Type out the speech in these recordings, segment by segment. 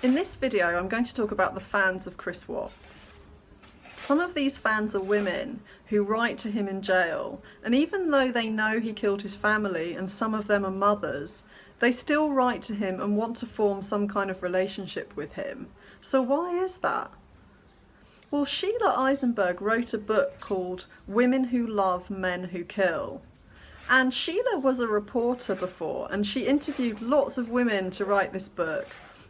In this video, I'm going to talk about the fans of Chris Watts. Some of these fans are women who write to him in jail, and even though they know he killed his family and some of them are mothers, they still write to him and want to form some kind of relationship with him. So why is that? Well, Sheila Eisenberg wrote a book called Women Who Love Men Who Kill. And Sheila was a reporter before, and she interviewed lots of women to write this book.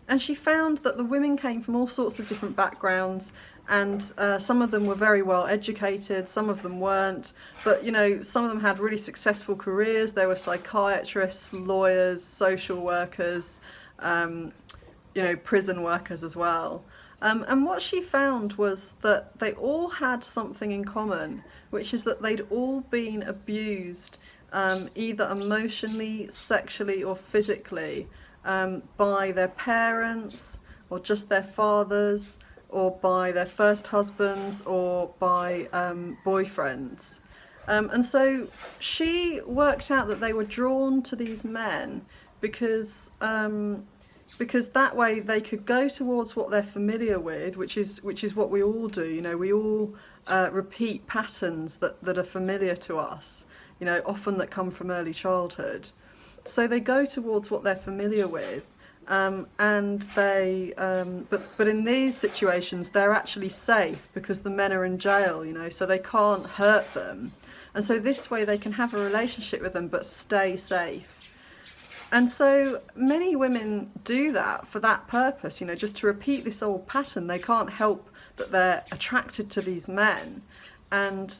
And she found that the women came from all sorts of different backgrounds, and some of them were very well educated, some of them weren't, but some of them had really successful careers. There were psychiatrists, lawyers, social workers, prison workers as well. And what she found was that they all had something in common, which is that they'd all been abused, either emotionally, sexually or physically, by their parents or just their fathers, or by their first husbands, or by boyfriends. And so she worked out that they were drawn to these men because that way they could go towards what they're familiar with, which is what we all do. We all repeat patterns that are familiar to us, often that come from early childhood. So they go towards what they're familiar with, and they, but in these situations they're actually safe because the men are in jail, so they can't hurt them, and so this way they can have a relationship with them but stay safe. And so many women do that for that purpose, just to repeat this old pattern. They can't help that they're attracted to these men, and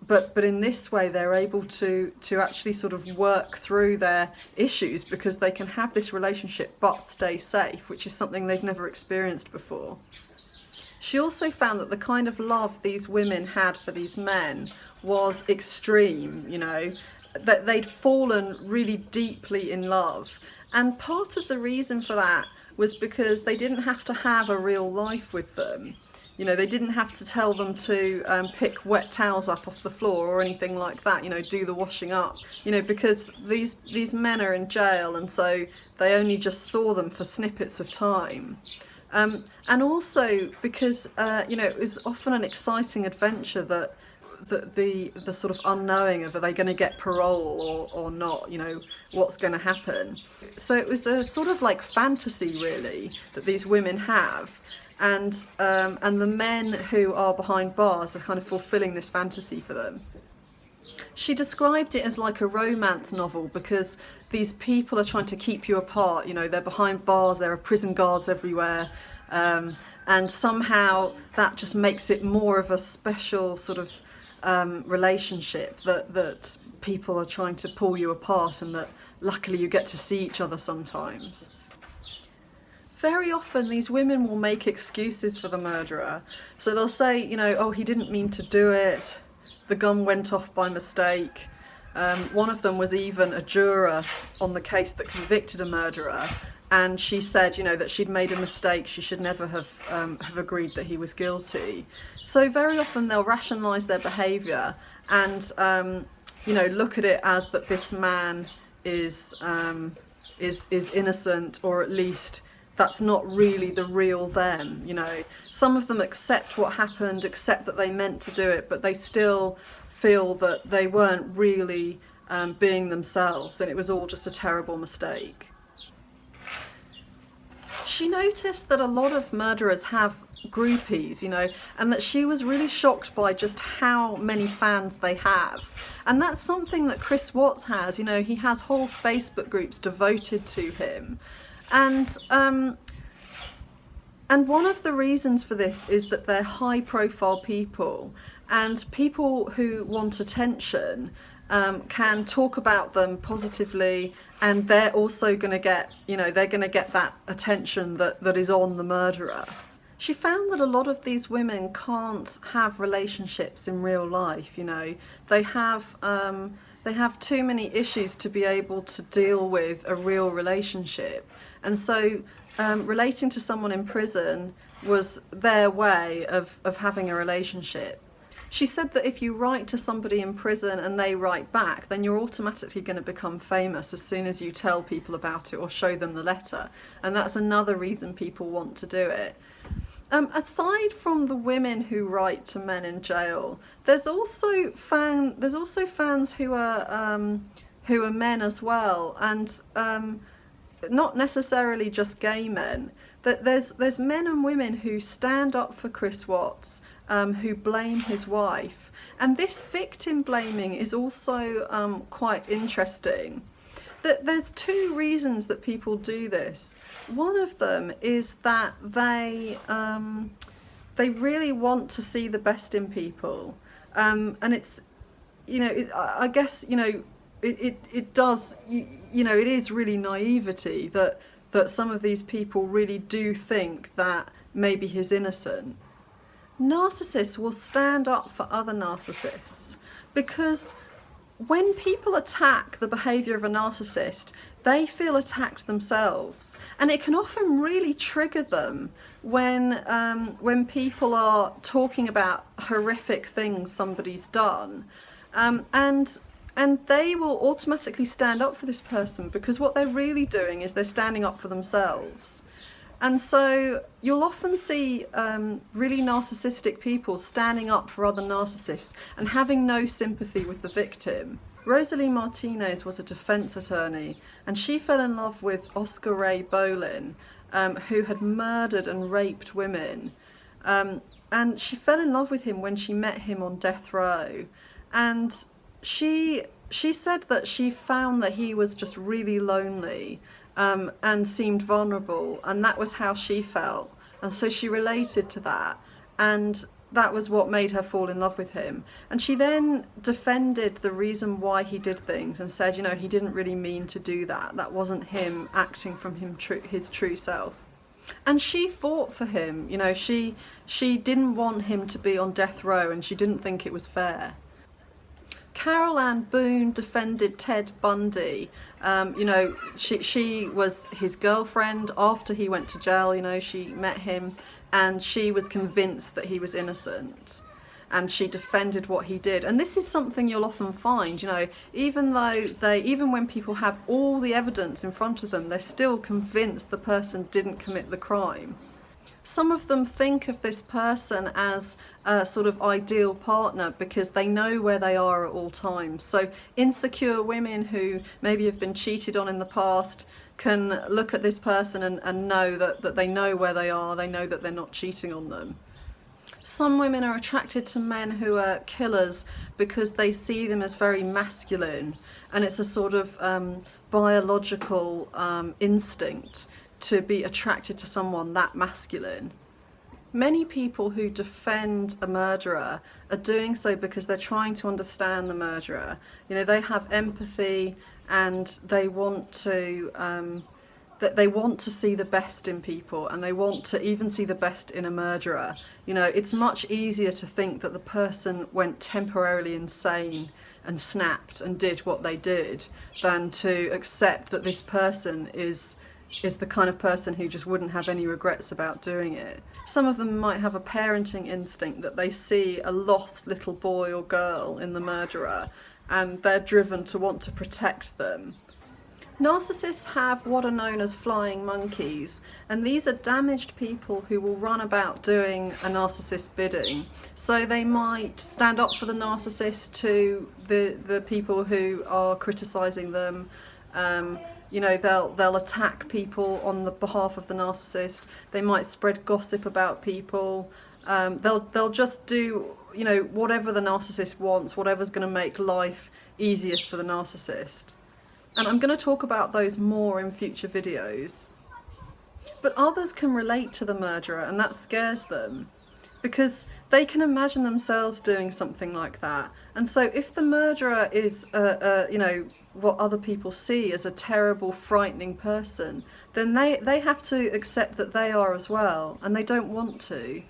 but in this way they're able to actually sort of work through their issues because they can have this relationship but stay safe, which is something they've never experienced before. She also found that the kind of love these women had for these men was extreme, that they'd fallen really deeply in love. And part of the reason for that was because they didn't have to have a real life with them. They didn't have to tell them to pick wet towels up off the floor or anything like that, do the washing up, because these men are in jail, and so they only just saw them for snippets of time. And also because, it was often an exciting adventure that the sort of unknowing of, are they going to get parole or not, what's going to happen. So it was a sort of like fantasy, really, that these women have. And the men who are behind bars are kind of fulfilling this fantasy for them. She described it as like a romance novel because these people are trying to keep you apart. They're behind bars, there are prison guards everywhere, and somehow that just makes it more of a special sort of relationship that people are trying to pull you apart, and that luckily you get to see each other sometimes. Very often these women will make excuses for the murderer. So they'll say, oh, he didn't mean to do it, the gun went off by mistake. One of them was even a juror on the case that convicted a murderer, and she said, that she'd made a mistake, she should never have agreed that he was guilty. So very often they'll rationalise their behaviour and, look at it as that this man is innocent, or at least that's not really the real them. Some of them accept what happened, accept that they meant to do it, but they still feel that they weren't really being themselves, and it was all just a terrible mistake. She noticed that a lot of murderers have groupies, and that she was really shocked by just how many fans they have. And that's something that Chris Watts has. He has whole Facebook groups devoted to him. And one of the reasons for this is that they're high profile people, and people who want attention can talk about them positively, and they're also going to get, they're going to get that attention that is on the murderer. She found that a lot of these women can't have relationships in real life. They have too many issues to be able to deal with a real relationship. And so relating to someone in prison was their way of having a relationship. She said that if you write to somebody in prison and they write back, then you're automatically going to become famous as soon as you tell people about it or show them the letter. And that's another reason people want to do it. Aside from the women who write to men in jail, there's also fans who are men as well, and not necessarily just gay men. That there's men and women who stand up for Chris Watts, who blame his wife, and this victim blaming is also quite interesting. There's two reasons that people do this. One of them is that they really want to see the best in people, and it's, I guess, it does, it is really naivety that some of these people really do think that maybe he's innocent. Narcissists will stand up for other narcissists, because when people attack the behaviour of a narcissist, they feel attacked themselves, and it can often really trigger them when people are talking about horrific things somebody's done, and they will automatically stand up for this person, because what they're really doing is they're standing up for themselves. And so you'll often see really narcissistic people standing up for other narcissists and having no sympathy with the victim. Rosalie Martinez was a defence attorney, and she fell in love with Oscar Ray Bolin, who had murdered and raped women. And she fell in love with him when she met him on death row. And she said that she found that he was just really lonely, and seemed vulnerable, and that was how she felt, and so she related to that, and that was what made her fall in love with him. And she then defended the reason why he did things and said, he didn't really mean to do that. That wasn't him acting from his true self. And she fought for him. She didn't want him to be on death row, and she didn't think it was fair. Carol Ann Boone defended Ted Bundy. She was his girlfriend after he went to jail. She met him, and she was convinced that he was innocent, and she defended what he did. And this is something you'll often find, even when people have all the evidence in front of them, they're still convinced the person didn't commit the crime. Some of them think of this person as a sort of ideal partner because they know where they are at all times. So insecure women who maybe have been cheated on in the past can look at this person and know that they know where they are, they know that they're not cheating on them. Some women are attracted to men who are killers because they see them as very masculine, and it's a sort of biological instinct to be attracted to someone that masculine. Many people who defend a murderer are doing so because they're trying to understand the murderer. They have empathy, and they want to see the best in people, and they want to even see the best in a murderer. It's much easier to think that the person went temporarily insane and snapped and did what they did than to accept that this person is the kind of person who just wouldn't have any regrets about doing it. Some of them might have a parenting instinct that they see a lost little boy or girl in the murderer, and they're driven to want to protect them. Narcissists have what are known as flying monkeys, and these are damaged people who will run about doing a narcissist's bidding. So they might stand up for the narcissist to the people who are criticising them. They'll attack people on the behalf of the narcissist. They might spread gossip about people. They'll just do whatever the narcissist wants, whatever's going to make life easiest for the narcissist. And I'm going to talk about those more in future videos. But others can relate to the murderer, and that scares them, because they can imagine themselves doing something like that. And so if the murderer is what other people see as a terrible, frightening person, then they have to accept that they are as well, and they don't want to.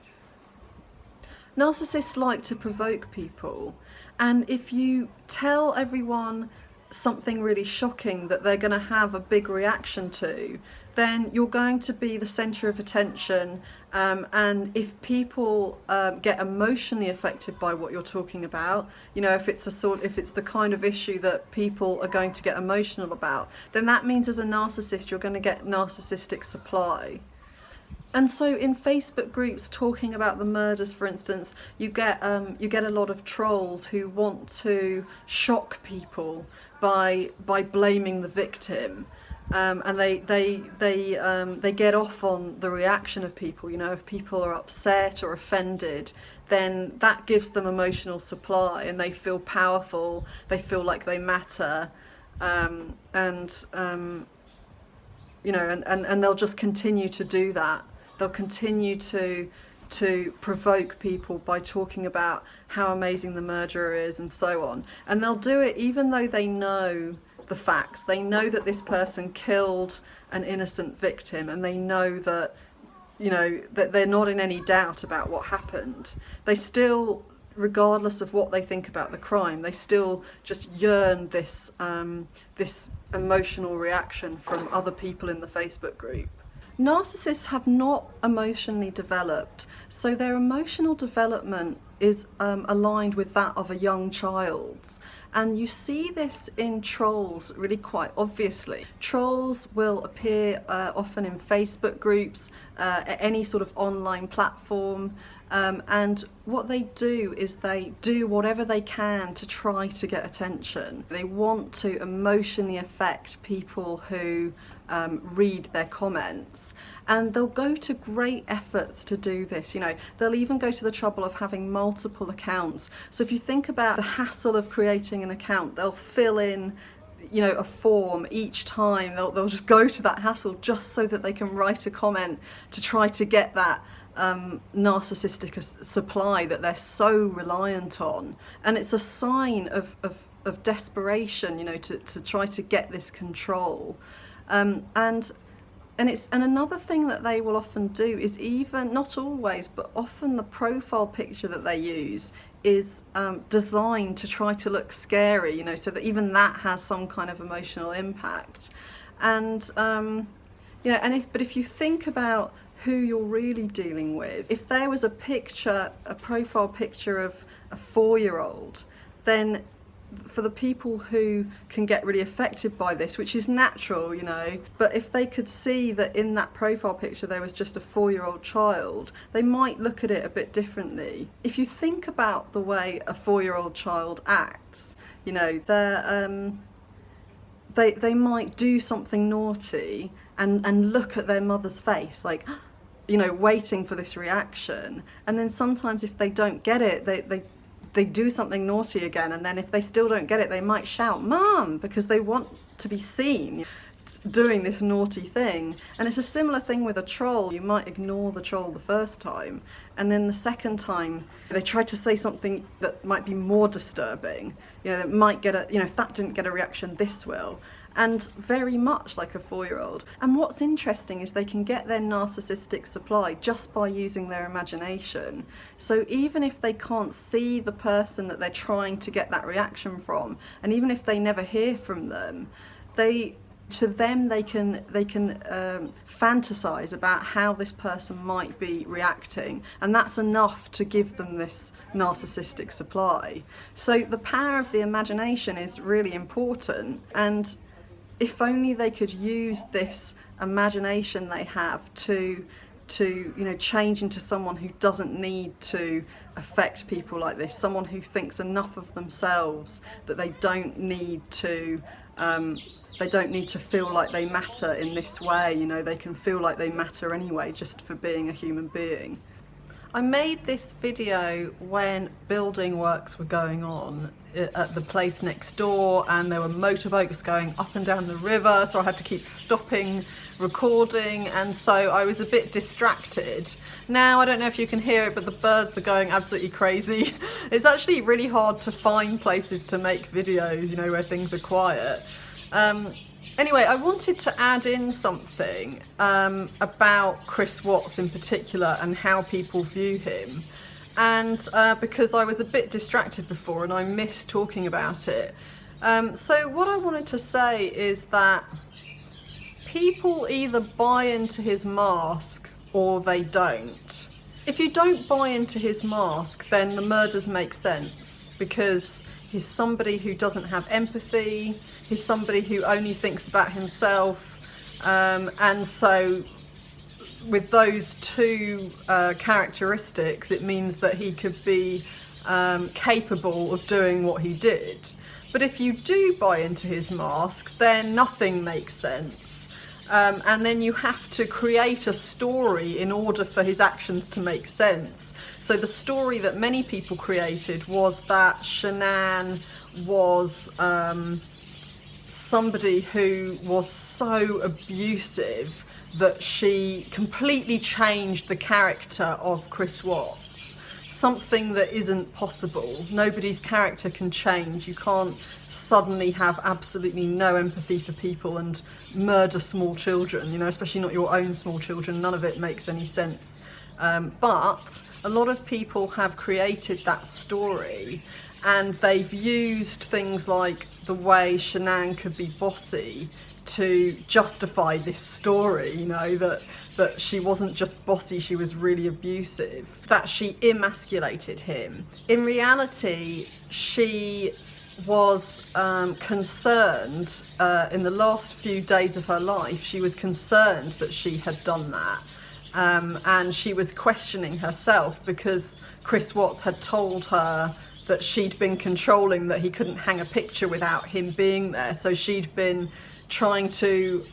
Narcissists like to provoke people, and if you tell everyone something really shocking that they're going to have a big reaction to, then you're going to be the center of attention. And if people get emotionally affected by what you're talking about, you know, if it's the kind of issue that people are going to get emotional about, then that means as a narcissist you're going to get narcissistic supply. And so in Facebook groups talking about the murders, for instance, you get a lot of trolls who want to shock people by blaming the victim. And they get off on the reaction of people. You know, if people are upset or offended, then that gives them emotional supply, and they feel powerful. They feel like they matter, you know, and they'll just continue to do that. They'll continue to provoke people by talking about how amazing the murderer is and so on. And they'll do it even though they know the facts. They know that this person killed an innocent victim, and they know that, you know, that they're not in any doubt about what happened. They still, regardless of what they think about the crime, they still just yearn this this emotional reaction from other people in the Facebook group. Narcissists have not emotionally developed, so their emotional development is aligned with that of a young child's. And you see this in trolls really quite obviously. Trolls will appear often in Facebook groups, at any sort of online platform, and what they do is they do whatever they can to try to get attention. They want to emotionally affect people who read their comments, and they'll go to great efforts to do this. You know, they'll even go to the trouble of having multiple accounts. So if you think about the hassle of creating an account, they'll fill in, you know, a form each time. They'll just go to that hassle just so that they can write a comment to try to get that narcissistic supply that they're so reliant on. And it's a sign of desperation, you know, to try to get this control. And another thing that they will often do is, even, not always, but often, the profile picture that they use is designed to try to look scary, you know, so that even that has some kind of emotional impact. And you know, but if you think about who you're really dealing with, if there was a profile picture of a 4-year-old, then for the people who can get really affected by this, which is natural, you know, but if they could see that in that profile picture there was just a 4-year-old child, they might look at it a bit differently. If you think about the way a 4-year-old child acts, you know, they might do something naughty and look at their mother's face like, you know, waiting for this reaction. And then sometimes if they don't get it, they do something naughty again, and then if they still don't get it, they might shout "Mom," because they want to be seen doing this naughty thing. And it's a similar thing with a troll. You might ignore the troll the first time, and then the second time they try to say something that might be more disturbing, you know, that might get a, you know, if that didn't get a reaction, this will. And very much like a 4-year-old. And what's interesting is they can get their narcissistic supply just by using their imagination. So even if they can't see the person that they're trying to get that reaction from, and even if they never hear from them, they can fantasize about how this person might be reacting, and that's enough to give them this narcissistic supply. So the power of the imagination is really important, and if only they could use this imagination they have to you know, change into someone who doesn't need to affect people like this, someone who thinks enough of themselves that they don't need to feel like they matter in this way. You know, they can feel like they matter anyway just for being a human being. I made this video when building works were going on at the place next door, and there were motorboats going up and down the river, so I had to keep stopping recording, and so I was a bit distracted. Now, I don't know if you can hear it, but the birds are going absolutely crazy. It's actually really hard to find places to make videos, you know, where things are quiet. Anyway, I wanted to add in something about Chris Watts in particular and how people view him. And because I was a bit distracted before and I missed talking about it. So what I wanted to say is that people either buy into his mask or they don't. If you don't buy into his mask, then the murders make sense, because he's somebody who doesn't have empathy, he's somebody who only thinks about himself, and so with those two characteristics, it means that he could be capable of doing what he did. But if you do buy into his mask, then nothing makes sense. And then you have to create a story in order for his actions to make sense. So the story that many people created was that Shanann was somebody who was so abusive that she completely changed the character of Chris Watts. Something that isn't possible. Nobody's character can change. You can't suddenly have absolutely no empathy for people and murder small children, you know, especially not your own small children. None of it makes any sense. But a lot of people have created that story, and they've used things like the way Shanann could be bossy to justify this story, you know, that she wasn't just bossy, she was really abusive, that she emasculated him. In reality, she was concerned in the last few days of her life, she was concerned that she had done that. And she was questioning herself because Chris Watts had told her that she'd been controlling, that he couldn't hang a picture without him being there. So she'd been trying to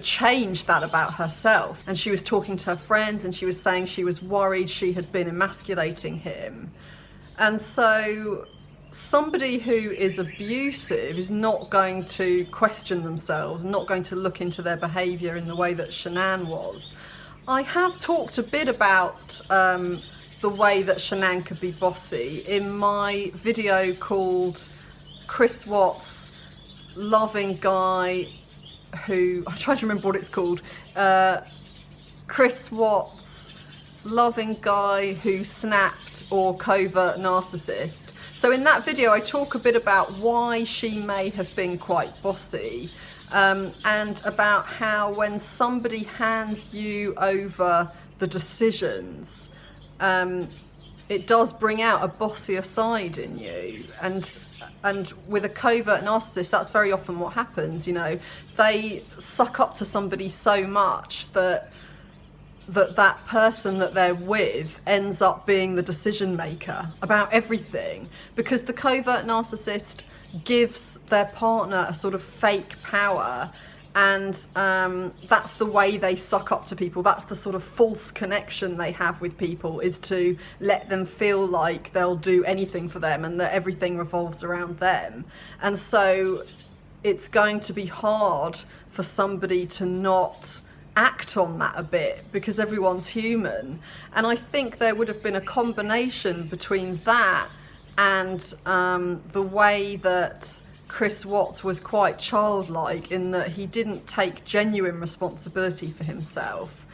change that about herself. And she was talking to her friends and she was saying she was worried she had been emasculating him. And so somebody who is abusive is not going to question themselves, not going to look into their behaviour in the way that Shanann was. I have talked a bit about the way that Shanann could be bossy in my video called Chris Watts Loving Guy Who, I'm trying to remember what it's called, Chris Watts Loving Guy Who Snapped or Covert Narcissist. So in that video I talk a bit about why she may have been quite bossy, and about how when somebody hands you over the decisions, it does bring out a bossier side in you. And with a covert narcissist, that's very often what happens, you know. They suck up to somebody so much that that person that they're with ends up being the decision maker about everything, because the covert narcissist gives their partner a sort of fake power, and that's the way they suck up to people. That's the sort of false connection they have with people, is to let them feel like they'll do anything for them and that everything revolves around them. And so it's going to be hard for somebody to not act on that a bit, because everyone's human. And I think there would have been a combination between that and the way that Chris Watts was quite childlike, in that he didn't take genuine responsibility for himself.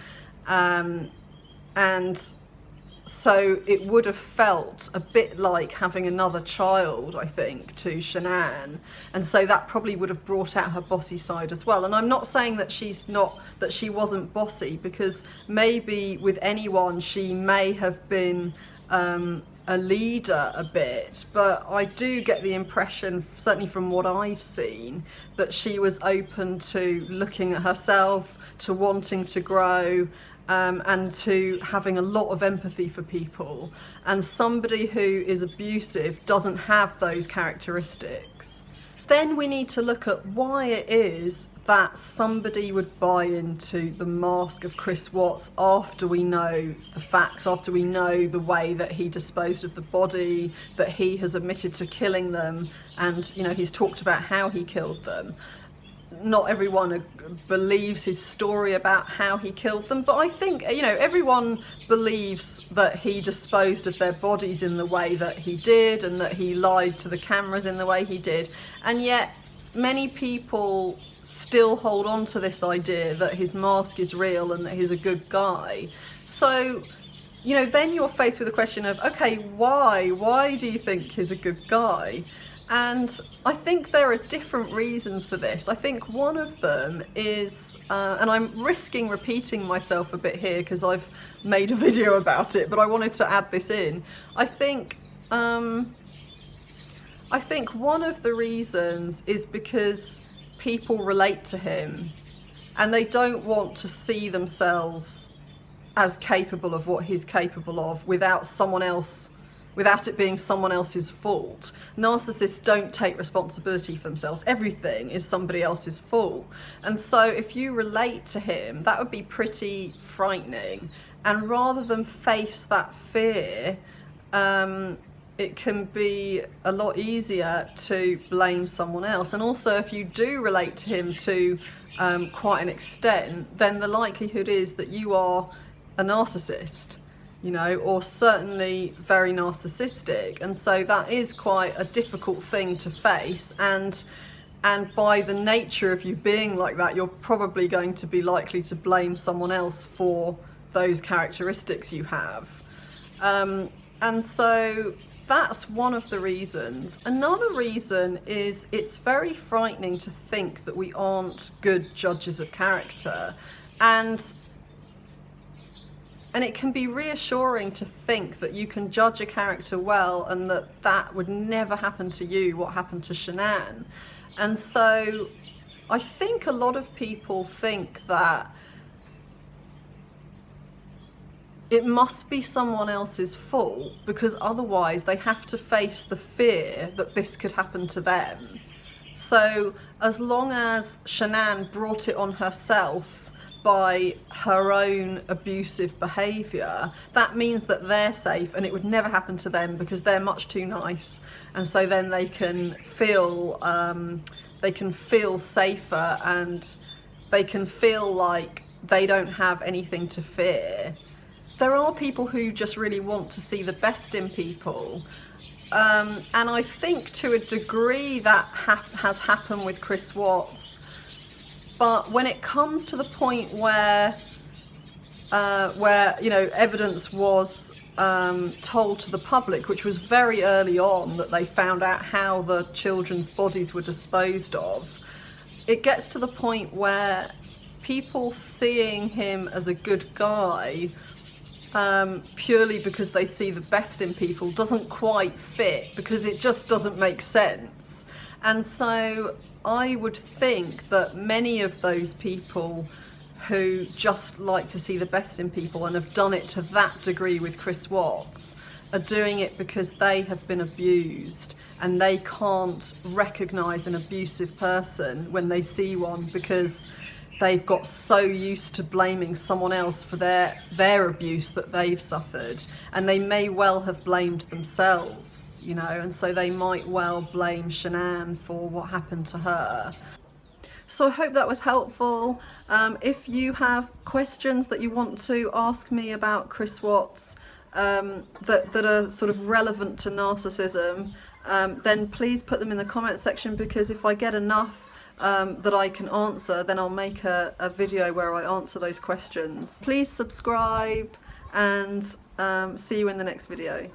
And so it would have felt a bit like having another child, I think, to Shanann. And so that probably would have brought out her bossy side as well. And I'm not saying that she wasn't bossy, because maybe with anyone she may have been a leader a bit, but I do get the impression, certainly from what I've seen, that she was open to looking at herself, to wanting to grow, and to having a lot of empathy for people. And somebody who is abusive doesn't have those characteristics. Then we need to look at why it is that somebody would buy into the mask of Chris Watts after we know the facts, after we know the way that he disposed of the body, that he has admitted to killing them, and, you know, he's talked about how he killed them. Not everyone believes his story about how he killed them, but I think, you know, everyone believes that he disposed of their bodies in the way that he did, and that he lied to the cameras in the way he did. And yet many people still hold on to this idea that his mask is real and that he's a good guy. So, you know, then you're faced with the question of, okay, why do you think he's a good guy? And I think there are different reasons for this. I think one of them is, and I'm risking repeating myself a bit here because I've made a video about it, but I wanted to add this in. I think one of the reasons is because people relate to him and they don't want to see themselves as capable of what he's capable of without it being someone else's fault. Narcissists don't take responsibility for themselves. Everything is somebody else's fault. And so if you relate to him, that would be pretty frightening. And rather than face that fear, it can be a lot easier to blame someone else. And also if you do relate to him to quite an extent, then the likelihood is that you are a narcissist, you know, or certainly very narcissistic. And so that is quite a difficult thing to face. And by the nature of you being like that, you're probably going to be likely to blame someone else for those characteristics you have. And so that's one of the reasons. Another reason is it's very frightening to think that we aren't good judges of character. And it can be reassuring to think that you can judge a character well and that would never happen to you, what happened to Shanann. And so I think a lot of people think that it must be someone else's fault because otherwise they have to face the fear that this could happen to them. So as long as Shanann brought it on herself by her own abusive behaviour, that means that they're safe and it would never happen to them because they're much too nice. And so then they can feel safer and they can feel like they don't have anything to fear. There are people who just really want to see the best in people. And I think to a degree that has happened with Chris Watts. But when it comes to the point where you know, evidence was told to the public, which was very early on, that they found out how the children's bodies were disposed of, it gets to the point where people seeing him as a good guy purely because they see the best in people doesn't quite fit, because it just doesn't make sense. And so I would think that many of those people who just like to see the best in people and have done it to that degree with Chris Watts are doing it because they have been abused and they can't recognise an abusive person when they see one because they've got so used to blaming someone else for their abuse that they've suffered, and they may well have blamed themselves, you know, and so they might well blame Shanann for what happened to her. So I hope that was helpful. If you have questions that you want to ask me about Chris Watts that are sort of relevant to narcissism, then please put them in the comment section, because if I get enough that I can answer, then I'll make a video where I answer those questions. Please subscribe and see you in the next video.